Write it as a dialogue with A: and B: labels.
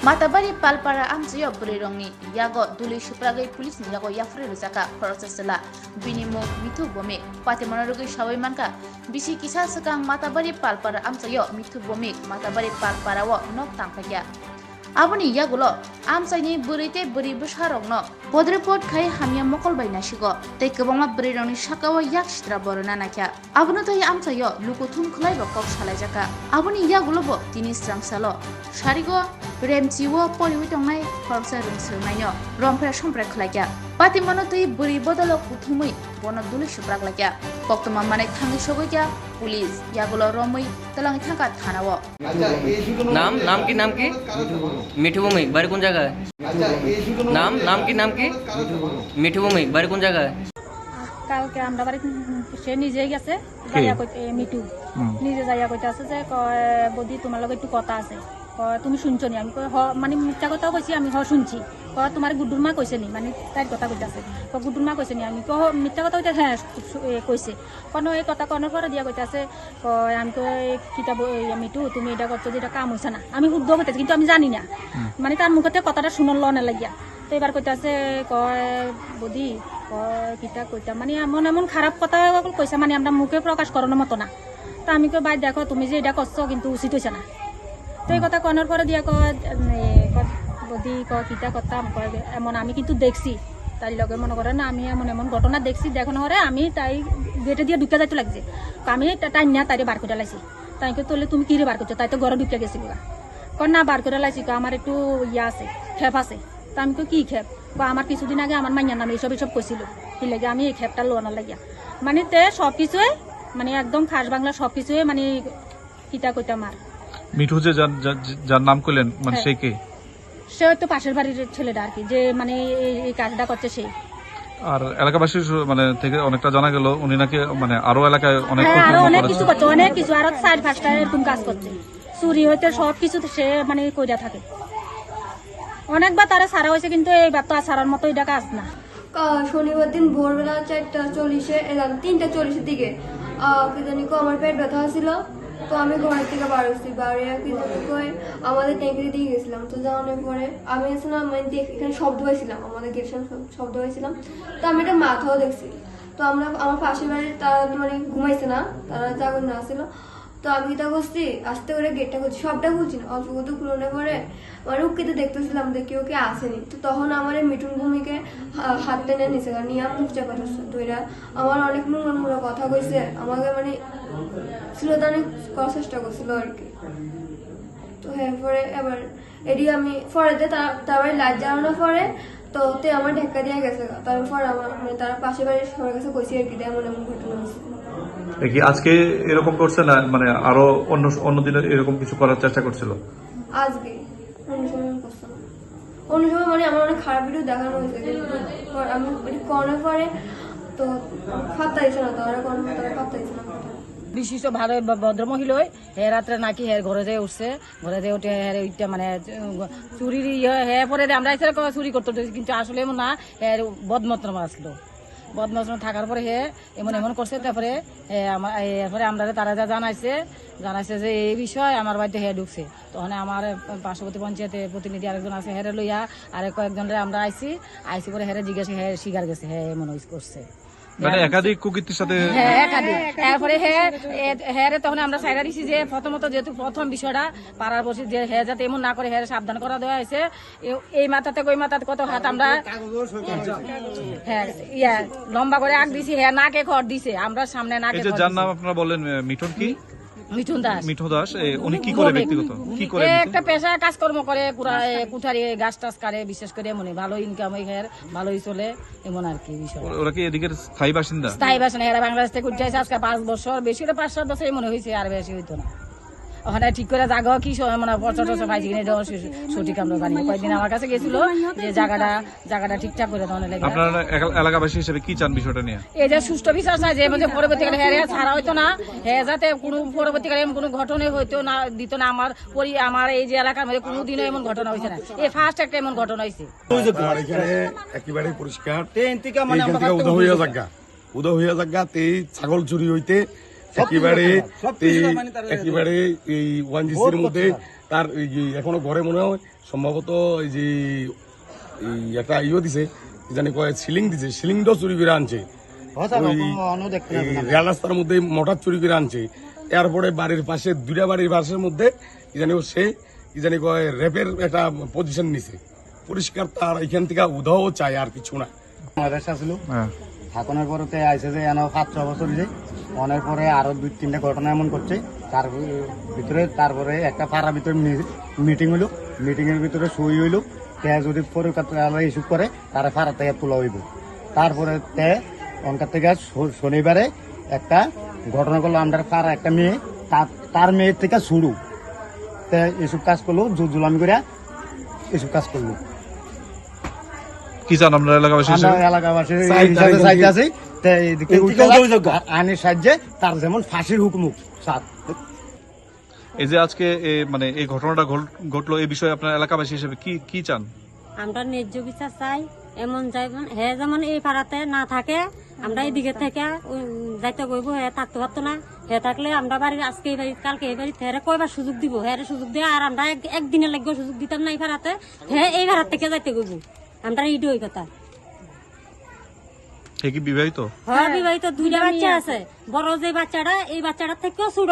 A: Matabari palpara amsiyo burirongi yago duli supragai pulis ni yago yafri rusaka prosesela binimo mitu bome pati monarugi shawai manka bisi kisah sekang matabari palpara amsiyo mitu bome matabari palpara wo nok tangpakya aboni yagulo amsaini burite buri busharongno bodrepot khai hamya mokol baina shigo tei kobangma burirongni sakawo yak sitra borona nakya abono tai amsayo lukuthum khulai ba kok salai jaka aboni yagulo bo tini strangsalo sharigo remchiwo poriwi tongnai khorsa rungsirnaino rompra sompra khlaiya pati mono tui buri bodolo kuthumui bono duli suprak laikya koktoma mane thangi sogoikya police ইয়াগুলো রমই তেলাঙ্গি থাকা থানাও
B: নাম কি মিঠু ভৌমিক বাড়ি কোন জায়গায় নাম কি মিঠু ভৌমিক বাড়ি কোন জায়গায়
C: কালকে আমরা বাড়ি সে নিজে গেছে যাইয়া কইতে মিঠু নিজে যাইয়া কইতে আছে যে বদি তোমার লগে একটু কথা আছে তুমি শুনছো নি আমি মানে মিথ্যা কথাও কইছি আমি শুনছি তোমার গুড্ডুর মা কইছে নি মানে তাই কথা কইতে আছে গুড্ডুর মা কইছে নি আমি মিথ্যা কথা কইতে হ্যাঁ কইছে কোনো এই কথা কনের পরে দিয়া কইতে আছে আমি তো কিতাব মিঠু তুমি এটা করছো যে এটা কাম হইছে না আমি শুদ্ধ কইতেছি কিন্তু আমি জানি না মানে তার মুখতে কথাটা শুনল না লাগিয়া তো এবার কইতে আছে বদি কিতা কইতা মানে এমন খারাপ কথা কইছে মানে আমরা মুখে প্রকাশ করানোর মতো না তা আমি কই ভাই দেখো তুমি যে এটা করছো কিন্তু উচিত হইছে না তো এই কথা কনের পরে দিয়া বদি কিতা করতাম এমন আমি কিন্তু দেখছি তাই লগে মনে করে না আমি এমন ঘটনা দেখছি দেখানো হরে আমি তাই গেটে দিয়ে ঢুকে যাইতে লাগছে আমি টাইম না তাই বার করে লাইছি তাই তোলে তুমি কি রে বার করছো তাই তো ঘরে ঢুকে গেছি না বার করে লাইছি আমার একটু ইয়া আছে খেপ আছে তা আমি কি খেপ আমার কিছুদিন আগে আমার মাইয়ার নামে এইসব কইছিল কি লাগে আমি এই খেপটা লোনার লাগিয়া মানে তে সবকিছুই মানে একদম খাস বাংলা সবকিছুই মানে কিতা কইতাম আর
D: মিঠু যে যার নাম কইলেন মানে সে কে
C: সে তো পাশের বাড়ির ছেলেটা আর কি যে মানে এই কাজটা করছে সে
D: আর এলাকাবাসী মানে থেকে অনেকটা জানা গেল উনি নাকি মানে আরো এলাকায় অনেক
C: কিছু করছে অনেক কিছু আরো 4-5টা এরকম কাজ করছে চুরি হইতে সবকিছু সে মানে কইরা থাকে অনেকবার তারা সারা হয়েছে কিন্তু এইবার তো আর সারার মতো এটা কাজ না
E: শনিবার দিন ভোরবেলা 4:40 3:40 দিকে কি জানি আমার পেট ব্যথা ছিল তো আমি ঘর থেকে বার হচ্ছি বাড়ি আমাদের ট্যাঙ্কি দিয়ে গেছিলাম তো যাওয়ানোর পরে আমি আসলাম এখানে শব্দ হয়েছিলাম আমাদের গেটের সামনে শব্দ হয়েছিলাম তো আমি একটা মাথাও দেখছি তো আমার পাশের বাড়ির তারা মানে ঘুমাইছে না তারা জাগর না আসছিল তো আমি এটা করছি আস্তে করে গেটটা খুলছি সবটা খুলছি না অল্প কত খুলনে পরে মানে উকিতে দেখতেছিলাম যে কেউ আসেনি তো তখন আমার মিঠুন ভূমিকে হাত টেনে নিছে নিয়ে মুখ চাপা তো এরা আমার অনেক মূল্য কথা কইছে আমাকে মানে শ্লীলতানি করার চেষ্টা করছিল আর কি তো হ্যাঁ পরে এবার এটি আমি পরে তারপরে লাইট জ্বালানোর পরে তো তে আমার ঢেক্কা দিয়ে গেছে তারপর আমার মানে তারা পাশে বাড়ির সবার কাছে কইছে আর কি এমন ঘটনা হয়েছে
D: কি আজকে এরকম করছে না মানে আরো অন্য দিনে এরকম কিছু করার চেষ্টা করছিল
E: আজকে অন্য সময় করছে না অন্য সময় মানে আমার অনেক খারাপ ভিডিও দেখানো হয়েছে আমি করার পরে তো ফাত্তা দিছে না তারা ফাত্তা দিছে না
F: বিশিষ্ট ভালো ভদ্রমহিলা হে রাত্রে নাকি হের ঘরে যেয়ে উঠছে ঘরে যেয়ে উঠে হের ওইটা মানে চুরির হে পরে আমরা চুরি করতে কিন্তু আসলে এমন না হের বদমতন আসলো বদমাস থাকার পরে হে এমন করছে তারপরে এরপরে আমরা তারা যা জানাইছে যে এই বিষয় আমার বাড়িতে হে ঢুকছে তখন আমার পার্শ্ববর্তী পঞ্চায়েতে প্রতিনিধি আরেকজন আছে হেরে লইয়া আর কয়েকজনের আমরা আইসি পরে হেরে জিজ্ঞাসা হে শিকার গেছে হে এমন করছে
D: মানে একাধিক কুকীর্তির সাথে
F: একাধিক এরপরে হেরে তখন আমরা সাইরা দিছি যে প্রথমত যেহেতু প্রথম বিষয়টা পাড়ার বসে যে হে যাতে এমন না করে হেরে সাবধান করা দেওয়া হয়েছে এই মাথাতে ওই মাথাতে কত হাত আমরা হ্যাঁ লম্বা করে আগ দিছি হে নাকে খড় দিছে আমরা সামনে নাকে
D: যার নাম আপনারা বললেন মিঠুন কি মিঠু দাস উনি কি করে ব্যক্তিগত কি করে
F: একটা পেশা কাজকর্ম করে কুঠারি গাছ টাছ কাটে বিশেষ করে এমন ভালো ইনকাম হয় ভালোই চলে এমন আর কি বিষয়
D: ওরা কি এদিকের স্থায়ী বাসিন্দা
F: এরা বাংলাদেশ থেকে উঠে আজকে 5 বছর বেশি 5-7 বছর মনে হয়েছে আর বেশি হইতো না ওখানে ঠিক করে জায়গা কি মানে পর্যটন পাইছি কিনা এটা সঠিক আমরা জানি কয়েকদিন আমার কাছে গেছিল যে জায়গাটা ঠিকঠাক করে দেওয়া লাগে
D: আপনারা এলাকাবাসী হিসেবে কি চান বিষয়টা নিয়ে
F: এই যে সুষ্ঠু বিচার চাই যে পরবর্তীকালে ছাড়া হইতো না যাতে কোনো পরবর্তীকালে এমন কোনো ঘটনা হইতো না দিত না আমার এই যে এলাকার মধ্যে কোনোদিনও এমন ঘটনা হয়েছে না এই ফার্স্ট একটা এমন ঘটনা হয়েছে
G: একেবারে পরিষ্কার উদয় হইয়া জায়গা ছাগল চুরি হইতে একেবারে এই ওয়ানজিসির মধ্যে তার এই যে এখনো ঘরে মনে হয় সম্ভবত এই যে এই একটা দিছে কি জানি কয় সিলিং দিছে, সিলিংটাও চুরি করে আনছে। ওই এই রেল রাস্তার মধ্যে মোটর চুরি করে আনছে। এরপরে বাড়ির পাশে দুইটা বাড়ির পাশের মধ্যে কি জানি সে কি জানি কয় রেপের একটা পজিশন নিছে। পরিষ্কার তার এখান থেকে উধাও চায়, আর কিছু না।
H: মাদ্রাসা ছিল থাকনের পরে আইসে যে এনে 7 বছর যে অনেক পরে আরো 2-3টা ঘটনা এমন করছে। তার ভিতরে তারপরে একটা পাড়ার ভিতরে মিটিং হইলো, মিটিং এর ভিতরে সই হইলো। তে যদি পরিকল্পনা ইস্যু করে তারা পাড়া থেকে তোলা হইব। তারপরে তে অনকার থেকে শনিবারে একটা ঘটনা করলো, আমরা পাড়া একটা মেয়ে তার মেয়ের থেকে শুরু তে এসব কাজ করলো, জুলামি করে এসব কাজ করলো।
D: কি চান আমরা এলাকাবাসী
H: আমরা
D: হিসেবে?
H: এলাকাবাসীর সাহায্য আছি, আইনের সাহায্যে তার যেমন ফাঁসির হুকুম সাত।
D: এই যে আজকে মানে এই ঘটনাটা ঘটলো, এই বিষয়ে আপনার এলাকাবাসী হিসেবে কি চান?
C: আমরা ন্যায্য বিচার চাই। এমন হে যেমন এই পাড়াতে না থাকে, আমরা এদিকে থেকে যাইতে কইব, হে থাকতে পারতো না। হে থাকলে আমরা বাড়ির আজকে এই বাড়ি কালকে এই বাড়ি হেরে কয়বার সুযোগ দিব, হেরে সুযোগ দিয়ে আর আমরা একদিনের লাগবে সুযোগ দিতাম না এই পাড়াতে। হে এই পাড়ার থেকে যাইতে কইব, আমরা এইটা ওই কথা।
D: সে কি বিবাহিত?
C: হ্যাঁ বিবাহিত, 2টা বাচ্চা আছে। বড় যে বাচ্চাটা, এই বাচ্চাটার থেকেও ছোট।